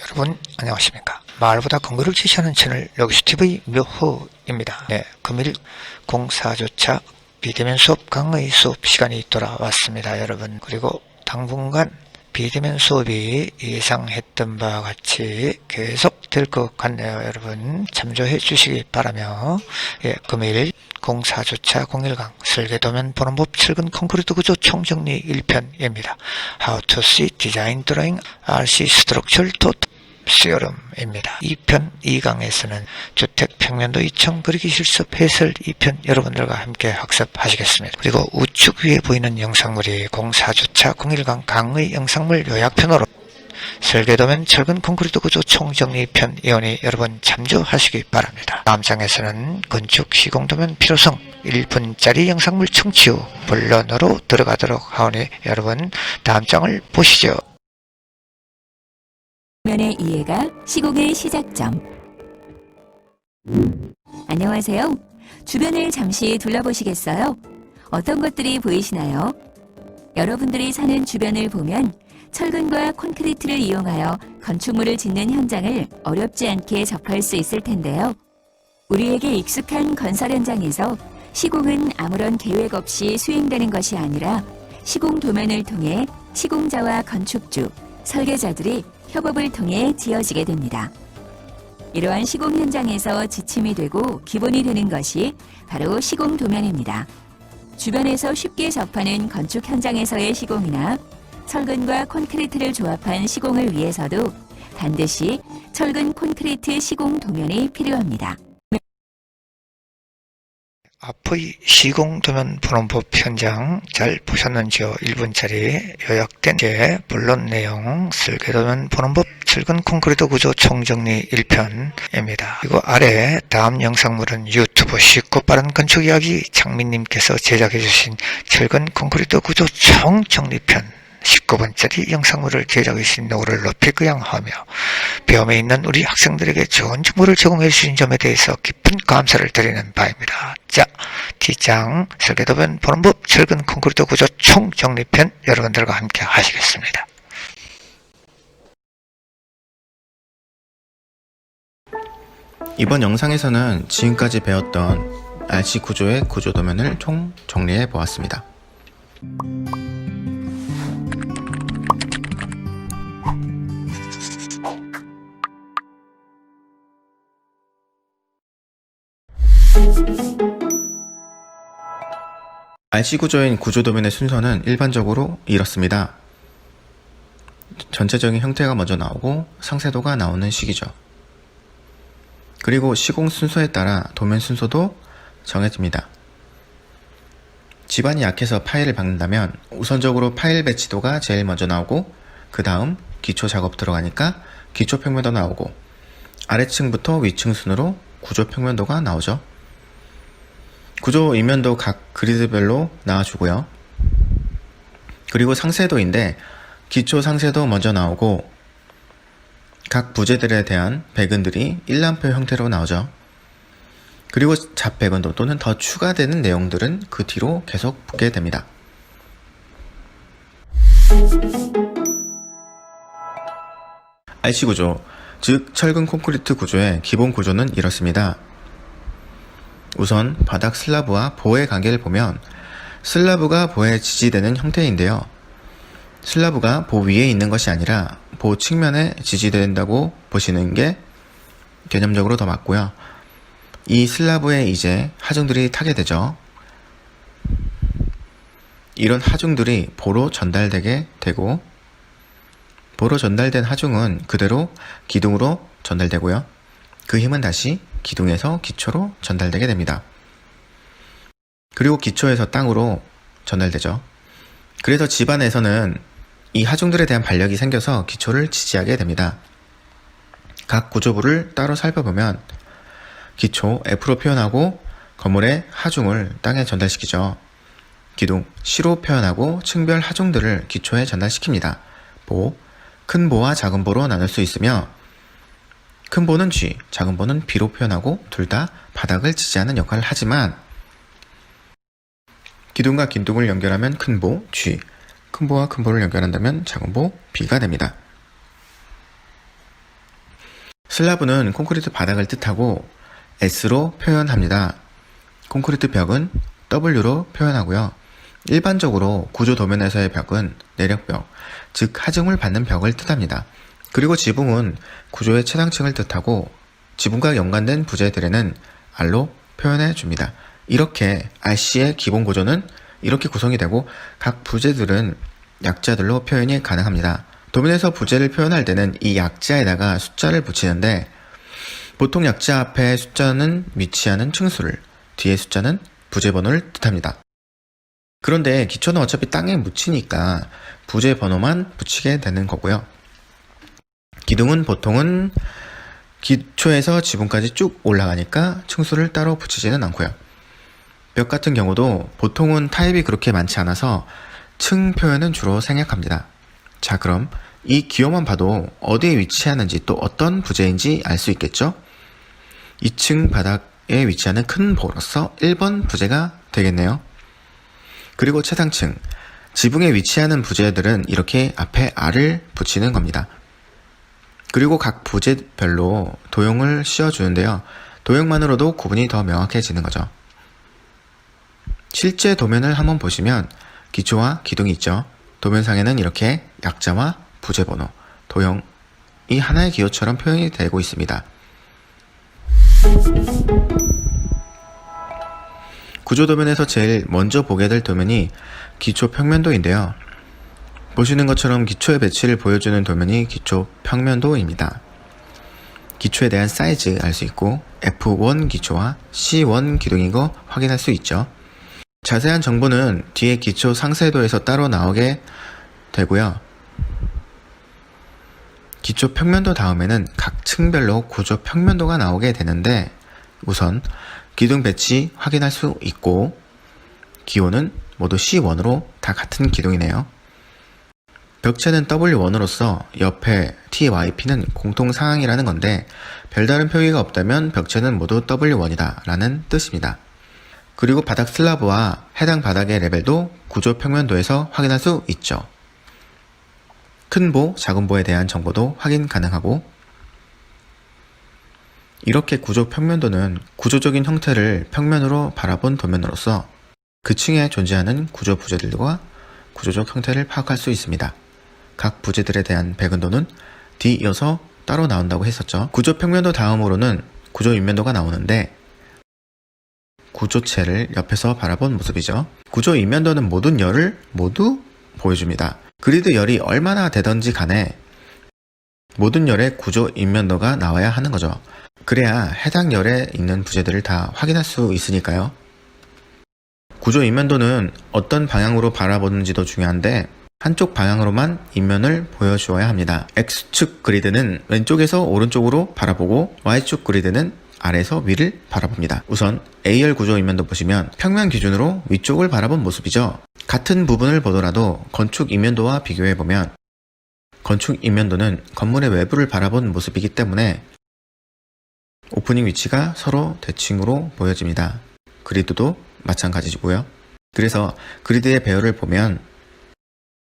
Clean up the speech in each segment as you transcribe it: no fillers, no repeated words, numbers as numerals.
여러분 안녕하십니까. 마을보다 건물을 지시하는 채널 로기스TV 묘호입니다. 금일 공사조차 비대면 수업 강의 수업 시간이 돌아왔습니다. 여러분, 그리고 당분간 비대면 수업이 예상했던 바와 같이 계속 될 것 같네요. 여러분 참조해 주시기 바라며, 금일 공사조차 01강 설계도면 보는 법 철근 콘크리트 구조 총정리 1편입니다. How to see design drawing RC structure to theorem입니다. 2편 2강에서는 주택 평면도 이청 그리기 실습 해설 2편 여러분들과 함께 학습하시겠습니다. 그리고 우측 위에 보이는 영상물이 공사주차 01강 강의 영상물 요약편으로 설계도면 철근 콘크리트 구조 총정리편 이오니 여러분 참조하시기 바랍니다. 다음 장에서는 건축 시공도면 필요성 1분짜리 영상물 청취 후 본론으로 들어가도록 하오니 여러분 다음 장을 보시죠. 면의 이해가 시공의 시작점. 안녕하세요. 주변을 잠시 둘러보시겠어요? 어떤 것들이 보이시나요? 여러분들이 사는 주변을 보면 철근과 콘크리트를 이용하여 건축물을 짓는 현장을 어렵지 않게 접할 수 있을 텐데요. 우리에게 익숙한 건설 현장에서 시공은 아무런 계획 없이 수행되는 것이 아니라 시공 도면을 통해 시공자와 건축주, 설계자들이 협업을 통해 지어지게 됩니다. 이러한 시공 현장에서 지침이 되고 기본이 되는 것이 바로 시공 도면입니다. 주변에서 쉽게 접하는 건축 현장에서의 시공이나 철근과 콘크리트를 조합한 시공을 위해서도 반드시 철근 콘크리트 시공 도면이 필요합니다. 앞의 시공도면 본원법 현장 잘 보셨는지요? 1분짜리 요약된 게 본론 내용 설계도면 본원법 철근 콘크리트 구조 총정리 1편입니다. 그리고 아래 다음 영상물은 유튜브 쉽고 빠른 건축 이야기 장민님께서 제작해 주신 철근 콘크리트 구조 총정리편 19번짜리 영상물을 제작해 주신 노고를 높이 교양하며 배움에 있는 우리 학생들에게 좋은 정보를 제공해 주신 점에 대해서 깊은 감사를 드리는 바입니다. 자, D장 설계도면 본원법 철근 콘크리트 구조 총정리편 여러분들과 함께 하시겠습니다. 이번 영상에서는 지금까지 배웠던 RC 구조의 구조도면을 총 정리해 보았습니다. RC 구조인 구조도면의 순서는 일반적으로 이렇습니다. 전체적인 형태가 먼저 나오고 상세도가 나오는 식이죠. 그리고 시공 순서에 따라 도면 순서도 정해집니다. 집안이 약해서 파일을 박는다면 우선적으로 파일 배치도가 제일 먼저 나오고 그 다음 기초 작업 들어가니까 기초 평면도 나오고 아래층부터 위층 순으로 구조 평면도가 나오죠. 구조 이면도 각 그리드별로 나와주고요. 그리고 상세도인데 기초 상세도 먼저 나오고 각 부재들에 대한 배근들이 일람표 형태로 나오죠. 그리고 잡배근도 또는 더 추가되는 내용들은 그 뒤로 계속 붙게 됩니다. RC 구조, 즉 철근 콘크리트 구조의 기본 구조는 이렇습니다. 우선 바닥 슬라브와 보의 관계를 보면 슬라브가 보에 지지되는 형태인데요. 슬라브가 보 위에 있는 것이 아니라 보 측면에 지지된다고 보시는 게 개념적으로 더 맞고요. 이 슬라브에 이제 하중들이 타게 되죠. 이런 하중들이 보로 전달되게 되고 보로 전달된 하중은 그대로 기둥으로 전달되고요. 그 힘은 다시 기둥에서 기초로 전달되게 됩니다. 그리고 기초에서 땅으로 전달되죠. 그래서 집안에서는 이 하중들에 대한 반력이 생겨서 기초를 지지하게 됩니다. 각 구조부를 따로 살펴보면 기초 F로 표현하고 건물의 하중을 땅에 전달시키죠. 기둥 C로 표현하고 층별 하중들을 기초에 전달시킵니다. 보, 큰 보와 작은 보로 나눌 수 있으며 큰 보는 G, 작은 보는 B로 표현하고 둘 다 바닥을 지지하는 역할을 하지만 기둥과 기둥을 연결하면 큰 보 G, 큰 보와 큰 보를 연결한다면 작은 보 B가 됩니다. 슬라브는 콘크리트 바닥을 뜻하고 S로 표현합니다. 콘크리트 벽은 W로 표현하고요. 일반적으로 구조 도면에서의 벽은 내력벽, 즉 하중을 받는 벽을 뜻합니다. 그리고 지붕은 구조의 최상층을 뜻하고 지붕과 연관된 부재들에는 R로 표현해 줍니다. 이렇게 RC의 기본 구조는 이렇게 구성이 되고 각 부재들은 약자들로 표현이 가능합니다. 도면에서 부재를 표현할 때는 이 약자에다가 숫자를 붙이는데 보통 약자 앞에 숫자는 위치하는 층수를, 뒤에 숫자는 부재 번호를 뜻합니다. 그런데 기초는 어차피 땅에 묻히니까 부재 번호만 붙이게 되는 거고요. 기둥은 보통은 기초에서 지붕까지 쭉 올라가니까 층수를 따로 붙이지는 않고요. 벽 같은 경우도 보통은 타입이 그렇게 많지 않아서 층 표현은 주로 생략합니다. 자, 그럼 이 기호만 봐도 어디에 위치하는지 또 어떤 부재인지 알 수 있겠죠? 2층 바닥에 위치하는 큰 보로서 1번 부재가 되겠네요. 그리고 최상층, 지붕에 위치하는 부재들은 이렇게 앞에 R을 붙이는 겁니다. 그리고 각 부재별로 도형을 씌워주는데요. 도형만으로도 구분이 더 명확해지는 거죠. 실제 도면을 한번 보시면 기초와 기둥이 있죠. 도면상에는 이렇게 약자와 부재번호, 도형이 하나의 기호처럼 표현이 되고 있습니다. 구조도면에서 제일 먼저 보게 될 도면이 기초 평면도인데요. 보시는 것처럼 기초의 배치를 보여주는 도면이 기초 평면도입니다. 기초에 대한 사이즈 알 수 있고 F1 기초와 C1 기둥인 거 확인할 수 있죠. 자세한 정보는 뒤에 기초 상세도에서 따로 나오게 되고요. 기초 평면도 다음에는 각 층별로 구조 평면도가 나오게 되는데 우선 기둥 배치 확인할 수 있고 기호는 모두 C1으로 다 같은 기둥이네요. 벽체는 W1으로서 옆에 TYP는 공통상항이라는 건데 별다른 표기가 없다면 벽체는 모두 W1이다 라는 뜻입니다. 그리고 바닥 슬라브와 해당 바닥의 레벨도 구조 평면도에서 확인할 수 있죠. 큰 보, 작은 보에 대한 정보도 확인 가능하고 이렇게 구조 평면도는 구조적인 형태를 평면으로 바라본 도면으로서 그 층에 존재하는 구조 부재들과 구조적 형태를 파악할 수 있습니다. 각 부재들에 대한 백은도는 뒤이어서 따로 나온다고 했었죠. 구조 평면도 다음으로는 구조 인면도가 나오는데 구조체를 옆에서 바라본 모습이죠. 구조 인면도는 모든 열을 모두 보여줍니다. 그리드 열이 얼마나 되던지 간에 모든 열의 구조 인면도가 나와야 하는 거죠. 그래야 해당 열에 있는 부재들을 다 확인할 수 있으니까요. 구조 인면도는 어떤 방향으로 바라보는지도 중요한데 한쪽 방향으로만 인면을 보여주어야 합니다. X축 그리드는 왼쪽에서 오른쪽으로 바라보고 Y축 그리드는 아래에서 위를 바라봅니다. 우선 A열 구조 인면도 보시면 평면 기준으로 위쪽을 바라본 모습이죠. 같은 부분을 보더라도 건축 인면도와 비교해보면 건축 인면도는 건물의 외부를 바라본 모습이기 때문에 오프닝 위치가 서로 대칭으로 보여집니다. 그리드도 마찬가지고요. 그래서 그리드의 배열을 보면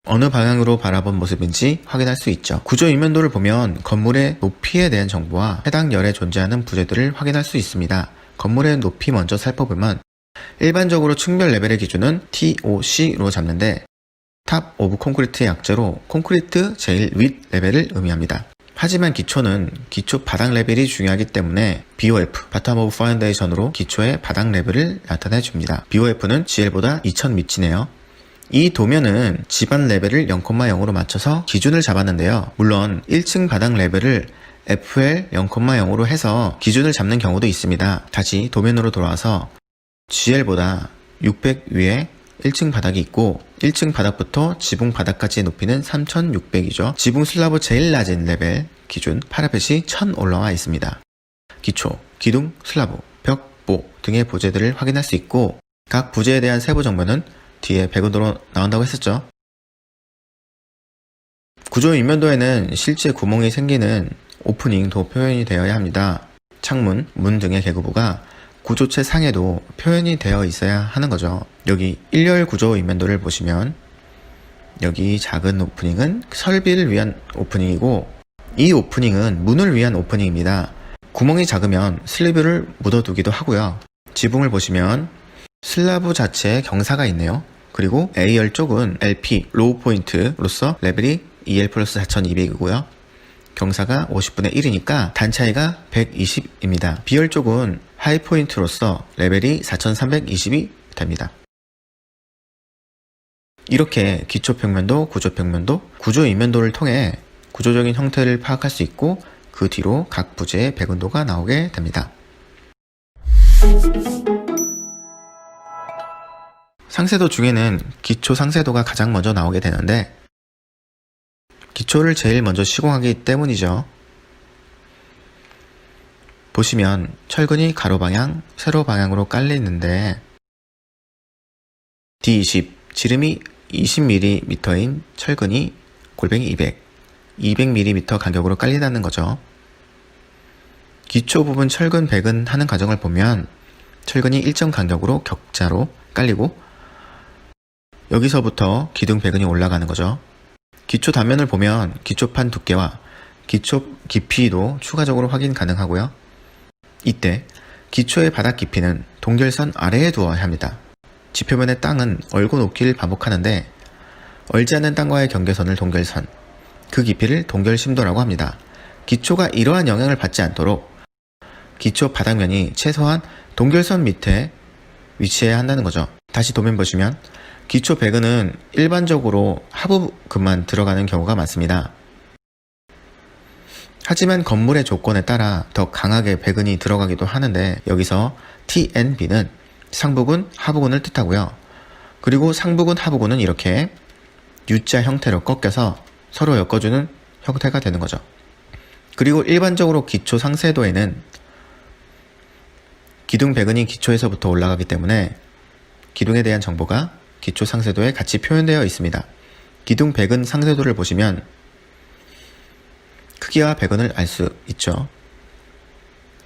어느 방향으로 바라본 모습인지 확인할 수 있죠. 구조 인면도를 보면 건물의 높이에 대한 정보와 해당 열에 존재하는 부재들을 확인할 수 있습니다. 건물의 높이 먼저 살펴보면 일반적으로 층별 레벨의 기준은 TOC로 잡는데 탑 오브 콘크리트의 약자로 콘크리트 제일 윗 레벨을 의미합니다. 하지만 기초는 기초 바닥 레벨이 중요하기 때문에 BOF, 바텀 오브 파운데이션으로 기초의 바닥 레벨을 나타내 줍니다. BOF는 GL보다 2000미치네요. 이 도면은 지반 레벨을 0,0으로 맞춰서 기준을 잡았는데요. 물론 1층 바닥 레벨을 FL 0,0으로 해서 기준을 잡는 경우도 있습니다. 다시 도면으로 돌아와서 GL보다 600 위에 1층 바닥이 있고 1층 바닥부터 지붕 바닥까지의 높이는 3600이죠. 지붕 슬라브 제일 낮은 레벨 기준 파라펫이 1000 올라와 있습니다. 기초, 기둥, 슬라브, 벽, 보 등의 부재들을 확인할 수 있고 각 부재에 대한 세부 정보는 뒤에 백은도로 나온다고 했었죠. 구조 인면도에는 실제 구멍이 생기는 오프닝도 표현이 되어야 합니다. 창문, 문 등의 개구부가 구조체 상에도 표현이 되어 있어야 하는 거죠. 여기 1열 구조 인면도를 보시면 여기 작은 오프닝은 설비를 위한 오프닝이고 이 오프닝은 문을 위한 오프닝입니다. 구멍이 작으면 슬리브를 묻어두기도 하고요. 지붕을 보시면 슬라브 자체에 경사가 있네요. 그리고 A열 쪽은 LP, 로우 포인트로서 레벨이 EL 플러스 4200이고요. 경사가 50분의 1이니까 단 차이가 120입니다. B열 쪽은 하이 포인트로서 레벨이 4320이 됩니다. 이렇게 기초평면도, 구조평면도, 구조인면도를 통해 구조적인 형태를 파악할 수 있고 그 뒤로 각 부재의 백운도가 나오게 됩니다. 상세도 중에는 기초 상세도가 가장 먼저 나오게 되는데 기초를 제일 먼저 시공하기 때문이죠. 보시면 철근이 가로 방향, 세로 방향으로 깔려 있는데 D20, 지름이 20mm인 철근이 골뱅이 200mm 간격으로 깔린다는 거죠. 기초 부분 철근 백은 하는 과정을 보면 철근이 일정 간격으로 격자로 깔리고 여기서부터 기둥 배근이 올라가는 거죠. 기초 단면을 보면 기초판 두께와 기초 깊이도 추가적으로 확인 가능하고요. 이때 기초의 바닥 깊이는 동결선 아래에 두어야 합니다. 지표면의 땅은 얼고 놓기를 반복하는데 얼지 않는 땅과의 경계선을 동결선, 그 깊이를 동결심도라고 합니다. 기초가 이러한 영향을 받지 않도록 기초 바닥면이 최소한 동결선 밑에 위치해야 한다는 거죠. 다시 도면 보시면 기초 배근은 일반적으로 하부근만 들어가는 경우가 많습니다. 하지만 건물의 조건에 따라 더 강하게 배근이 들어가기도 하는데 여기서 TNB는 상부근, 하부근을 뜻하고요. 그리고 상부근, 하부근은 이렇게 U자 형태로 꺾여서 서로 엮어주는 형태가 되는 거죠. 그리고 일반적으로 기초 상세도에는 기둥 배근이 기초에서부터 올라가기 때문에 기둥에 대한 정보가 기초 상세도에 같이 표현되어 있습니다. 기둥 배근 상세도를 보시면 크기와 배근을 알 수 있죠.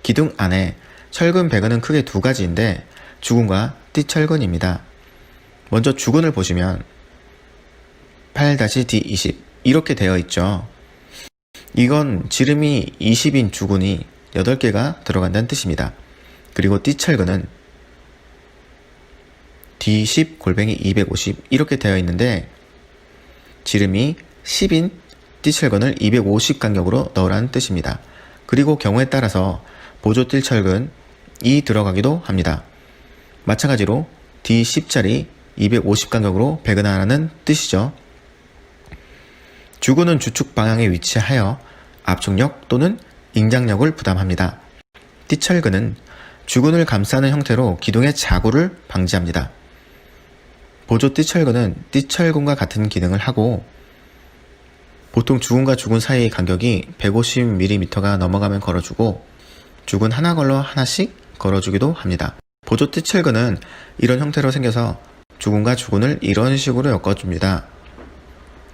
기둥 안에 철근 배근은 크게 두 가지인데 주근과 띠철근입니다. 먼저 주근을 보시면 8-D20 이렇게 되어 있죠. 이건 지름이 20인 주근이 8개가 들어간다는 뜻입니다. 그리고 띠철근은 D10 골뱅이 250 이렇게 되어 있는데 지름이 10인 띠철근을 250 간격으로 넣으라는 뜻입니다. 그리고 경우에 따라서 보조 띠철근이 들어가기도 합니다. 마찬가지로 D10짜리 250 간격으로 배근하라는 뜻이죠. 주근은 주축 방향에 위치하여 압축력 또는 인장력을 부담합니다. 띠철근은 주근을 감싸는 형태로 기둥의 자구를 방지합니다. 보조 띠철근은 띠철근과 같은 기능을 하고 보통 주근과 주근 사이의 간격이 150mm가 넘어가면 걸어주고 주근 하나 걸러 하나씩 걸어주기도 합니다. 보조 띠철근은 이런 형태로 생겨서 주근과 주근을 이런 식으로 엮어줍니다.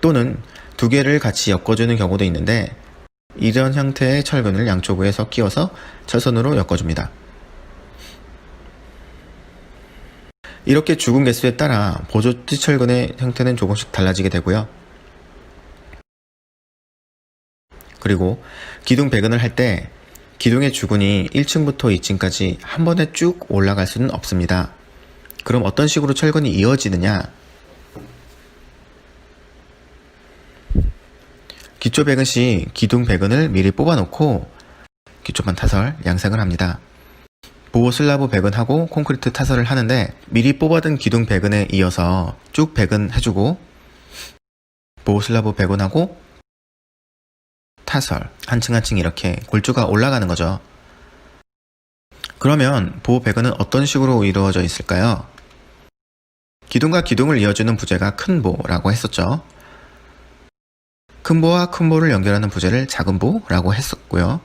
또는 두 개를 같이 엮어주는 경우도 있는데 이런 형태의 철근을 양쪽에서 끼워서 철선으로 엮어줍니다. 이렇게 주근 개수에 따라 보조 띠철근의 형태는 조금씩 달라지게 되고요. 그리고 기둥 배근을 할 때 기둥의 주근이 1층부터 2층까지 한 번에 쭉 올라갈 수는 없습니다. 그럼 어떤 식으로 철근이 이어지느냐? 기초 배근 시 기둥 배근을 미리 뽑아놓고 기초판 타설, 양생을 합니다. 보호 슬라브 배근하고 콘크리트 타설을 하는데 미리 뽑아둔 기둥 배근에 이어서 쭉 배근해주고 보호 슬라브 배근하고 타설 한 층 한 층 이렇게 골조가 올라가는 거죠. 그러면 보호 배근은 어떤 식으로 이루어져 있을까요? 기둥과 기둥을 이어주는 부재가 큰 보라고 했었죠. 큰 보와 큰 보를 연결하는 부재를 작은 보라고 했었고요.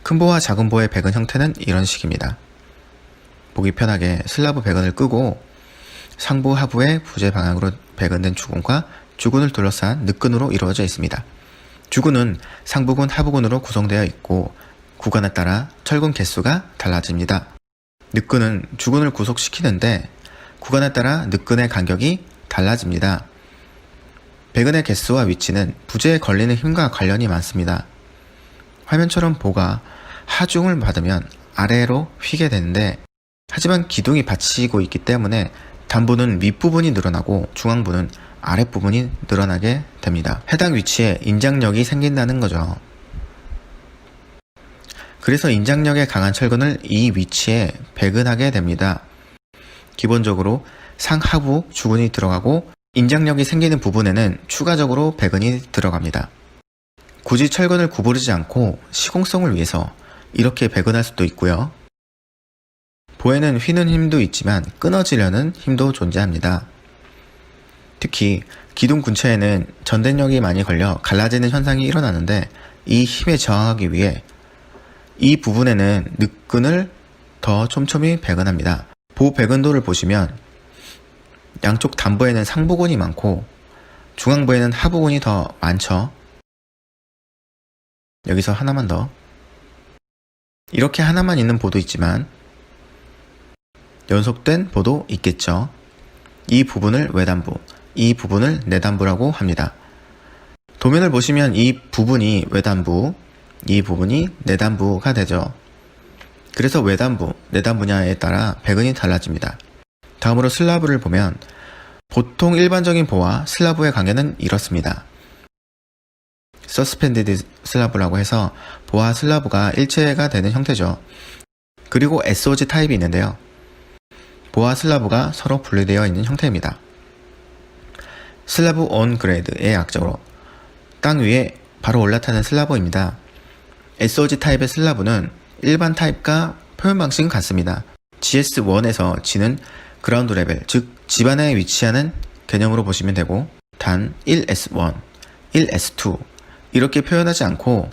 큰 보와 작은 보의 배근 형태는 이런 식입니다. 보기 편하게 슬라브 배근을 끄고 상부 하부의 부재 방향으로 배근된 주근과 주근을 둘러싼 늑근으로 이루어져 있습니다. 주근은 상부근, 하부근으로 구성되어 있고 구간에 따라 철근 개수가 달라집니다. 늑근은 주근을 구속시키는데 구간에 따라 늑근의 간격이 달라집니다. 배근의 개수와 위치는 부재에 걸리는 힘과 관련이 많습니다. 화면처럼 보가 하중을 받으면 아래로 휘게 되는데, 하지만 기둥이 받치고 있기 때문에 단부는 윗부분이 늘어나고 중앙부는 아랫부분이 늘어나게 됩니다. 해당 위치에 인장력이 생긴다는 거죠. 그래서 인장력에 강한 철근을 이 위치에 배근하게 됩니다. 기본적으로 상하부 주근이 들어가고 인장력이 생기는 부분에는 추가적으로 배근이 들어갑니다. 굳이 철근을 구부리지 않고 시공성을 위해서 이렇게 배근할 수도 있고요. 보에는 휘는 힘도 있지만 끊어지려는 힘도 존재합니다. 특히 기둥 근처에는 전대력이 많이 걸려 갈라지는 현상이 일어나는데, 이 힘에 저항하기 위해 이 부분에는 늑근을 더 촘촘히 배근합니다. 보 배근도를 보시면 양쪽 단부에는 상부근이 많고 중앙부에는 하부근이 더 많죠. 여기서 하나만 더. 이렇게 하나만 있는 보도 있지만 연속된 보도 있겠죠. 이 부분을 외단부, 이 부분을 내단부라고 합니다. 도면을 보시면 이 부분이 외단부, 이 부분이 내단부가 되죠. 그래서 외단부, 내단부냐에 따라 배근이 달라집니다. 다음으로 슬라브를 보면 보통 일반적인 보와 슬라브의 관계는 이렇습니다. 서스펜디드 슬라브라고 해서 보와 슬라브가 일체가 되는 형태죠. 그리고 SOG 타입이 있는데요. 보와 슬라브가 서로 분리되어 있는 형태입니다. 슬라브 온 그레이드의 약자로 땅 위에 바로 올라타는 슬라브입니다. SOG 타입의 슬라브는 일반 타입과 표현 방식은 같습니다. GS1에서 G는 그라운드 레벨, 즉 지반에 위치하는 개념으로 보시면 되고, 단 1S1, 1S2 이렇게 표현하지 않고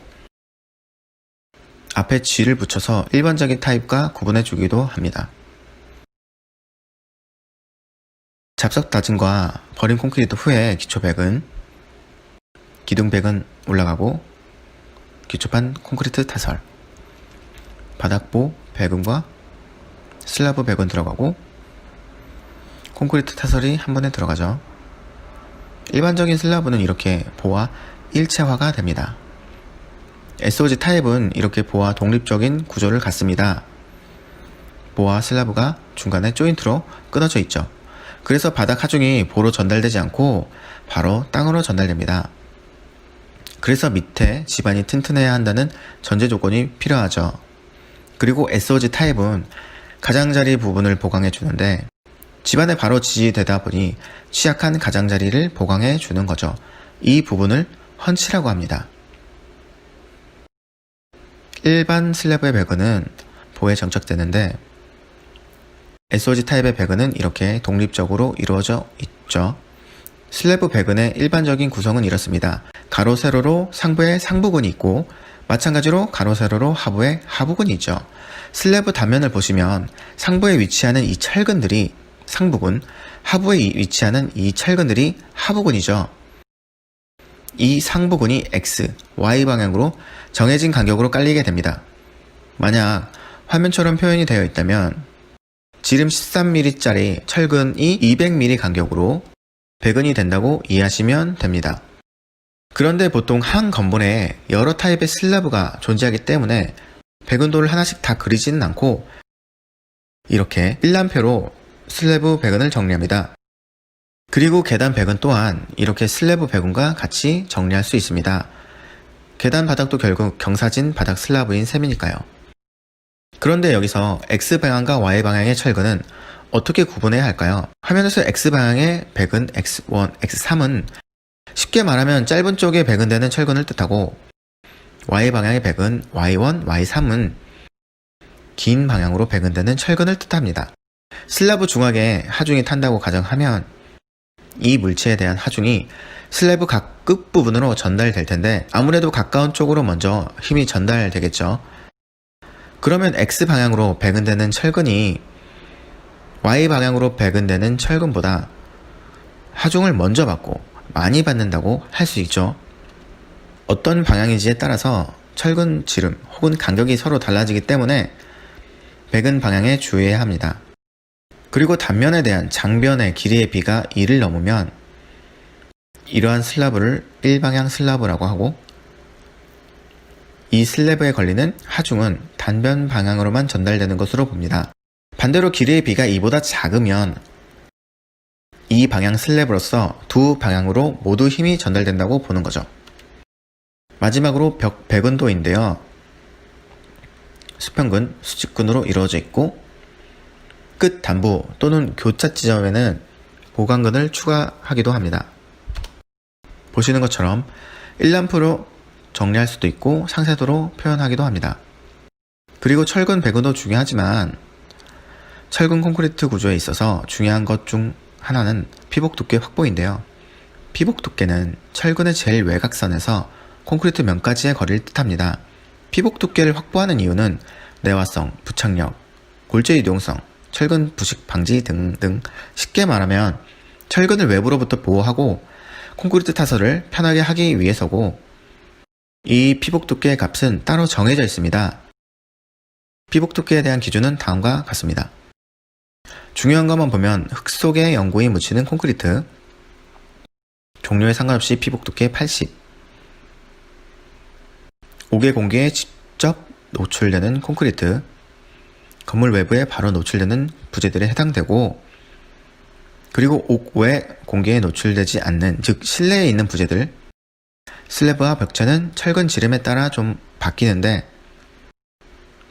앞에 G를 붙여서 일반적인 타입과 구분해 주기도 합니다. 잡석 다짐과 버림 콘크리트 후에 기초백은, 기둥백은 올라가고 기초판 콘크리트 타설, 바닥보 배근과 슬라브 배근 들어가고 콘크리트 타설이 한 번에 들어가죠. 일반적인 슬라브는 이렇게 보와 일체화가 됩니다. SOG 타입은 이렇게 보와 독립적인 구조를 갖습니다. 보와 슬라브가 중간에 조인트로 끊어져 있죠. 그래서 바닥 하중이 보로 전달되지 않고 바로 땅으로 전달됩니다. 그래서 밑에 지반이 튼튼해야 한다는 전제 조건이 필요하죠. 그리고 SOG 타입은 가장자리 부분을 보강해 주는데, 지반에 바로 지지되다 보니 취약한 가장자리를 보강해 주는 거죠. 이 부분을 헌치라고 합니다. 일반 슬래브의 배근은 보에 정착되는데, SOG 타입의 배근은 이렇게 독립적으로 이루어져 있죠. 슬래브 배근의 일반적인 구성은 이렇습니다. 가로 세로로 상부에 상부근이 있고, 마찬가지로 가로 세로로 하부에 하부근이 있죠. 슬래브 단면을 보시면 상부에 위치하는 이 철근들이 상부근, 하부에 위치하는 이 철근들이 하부근이죠. 이 상부근이 X, Y 방향으로 정해진 간격으로 깔리게 됩니다. 만약 화면처럼 표현이 되어 있다면 지름 13mm짜리 철근이 200mm 간격으로 배근이 된다고 이해하시면 됩니다. 그런데 보통 한 건물에 여러 타입의 슬라브가 존재하기 때문에 배근도를 하나씩 다 그리지는 않고 이렇게 일람표로 슬래브 배근을 정리합니다. 그리고 계단 배근 또한 이렇게 슬래브 배근과 같이 정리할 수 있습니다. 계단 바닥도 결국 경사진 바닥 슬라브인 셈이니까요. 그런데 여기서 X방향과 Y방향의 철근은 어떻게 구분해야 할까요? 화면에서 X방향의 배근 X1, X3은 쉽게 말하면 짧은 쪽에 배근되는 철근을 뜻하고, Y방향의 배근 Y1, Y3은 긴 방향으로 배근되는 철근을 뜻합니다. 슬라브 중앙에 하중이 탄다고 가정하면 이 물체에 대한 하중이 슬래브 각 끝부분으로 전달될 텐데, 아무래도 가까운 쪽으로 먼저 힘이 전달되겠죠. 그러면 X방향으로 배근되는 철근이 Y방향으로 배근되는 철근보다 하중을 먼저 받고 많이 받는다고 할 수 있죠. 어떤 방향인지에 따라서 철근 지름 혹은 간격이 서로 달라지기 때문에 배근 방향에 주의해야 합니다. 그리고 단면에 대한 장변의 길이의 비가 2를 넘으면 이러한 슬라브를 일방향 슬라브라고 하고, 이 슬래브에 걸리는 하중은 단변 방향으로만 전달되는 것으로 봅니다. 반대로 길이의 비가 이보다 작으면 이 방향 슬래브로서 두 방향으로 모두 힘이 전달된다고 보는 거죠. 마지막으로 벽 백운도인데요. 수평근, 수직근으로 이루어져 있고 끝 단부 또는 교차 지점에는 보강근을 추가하기도 합니다. 보시는 것처럼 1람프로 정리할 수도 있고 상세도로 표현하기도 합니다. 그리고 철근 배근도 중요하지만 철근 콘크리트 구조에 있어서 중요한 것 중 하나는 피복 두께 확보인데요. 피복 두께는 철근의 제일 외곽선에서 콘크리트 면까지의 거리를 뜻합니다. 피복 두께를 확보하는 이유는 내화성, 부착력, 골재 유동성, 철근 부식 방지 등등, 쉽게 말하면 철근을 외부로부터 보호하고 콘크리트 타설을 편하게 하기 위해서고, 이 피복 두께의 값은 따로 정해져 있습니다. 피복 두께에 대한 기준은 다음과 같습니다. 중요한 것만 보면 흙 속에 영구히 묻히는 콘크리트, 종류에 상관없이 피복 두께 80, 옥의 공기에 직접 노출되는 콘크리트, 건물 외부에 바로 노출되는 부재들에 해당되고, 그리고 옥 외 공기에 노출되지 않는, 즉 실내에 있는 부재들, 슬래브와 벽체는 철근 지름에 따라 좀 바뀌는데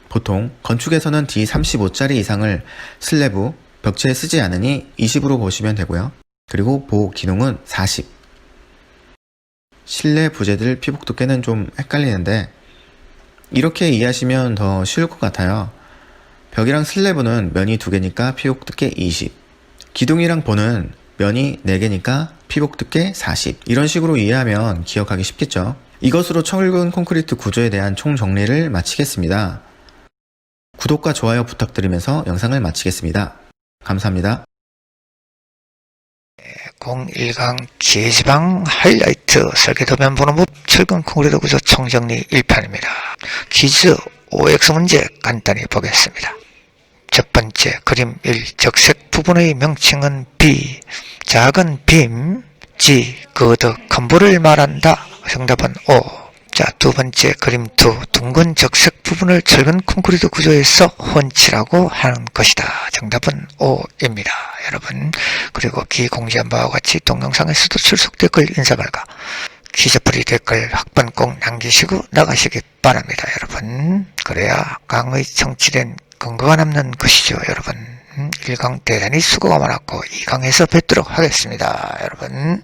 보통 건축에서는 D35짜리 이상을 슬래브, 벽체에 쓰지 않으니 20으로 보시면 되고요. 그리고 보호 기둥은 40. 실내 부재들 피복 두께는 좀 헷갈리는데 이렇게 이해하시면 더 쉬울 것 같아요. 벽이랑 슬래브는 면이 2개니까 피복 두께 20. 기둥이랑 보는 면이 4개니까 피복 두께 40. 이런 식으로 이해하면 기억하기 쉽겠죠. 이것으로 철근 콘크리트 구조에 대한 총정리를 마치겠습니다. 구독과 좋아요 부탁드리면서 영상을 마치겠습니다. 감사합니다. 01강 제지방 하이라이트 설계도면 보는법 철근 콘크리트 구조 총정리 1판입니다. 퀴즈 OX 문제 간단히 보겠습니다. 첫 번째 그림 1. 적색 부분의 명칭은 B. 작은 빔 G. 거드 큰 볼을 말한다. 정답은 O. 자, 두 번째 그림 2. 둥근 적색 부분을 철근 콘크리트 구조에서 헌치라고 하는 것이다. 정답은 O입니다. 여러분, 그리고 기 공지한 바와 같이 동영상에서도 출석 댓글 인사말과 퀴즈풀이 댓글 학번 꼭 남기시고 나가시기 바랍니다. 여러분, 그래야 강의 청취된 근거가 남는 것이죠. 여러분, 1강 대단히 수고가 많았고 2강에서 뵙도록 하겠습니다. 여러분.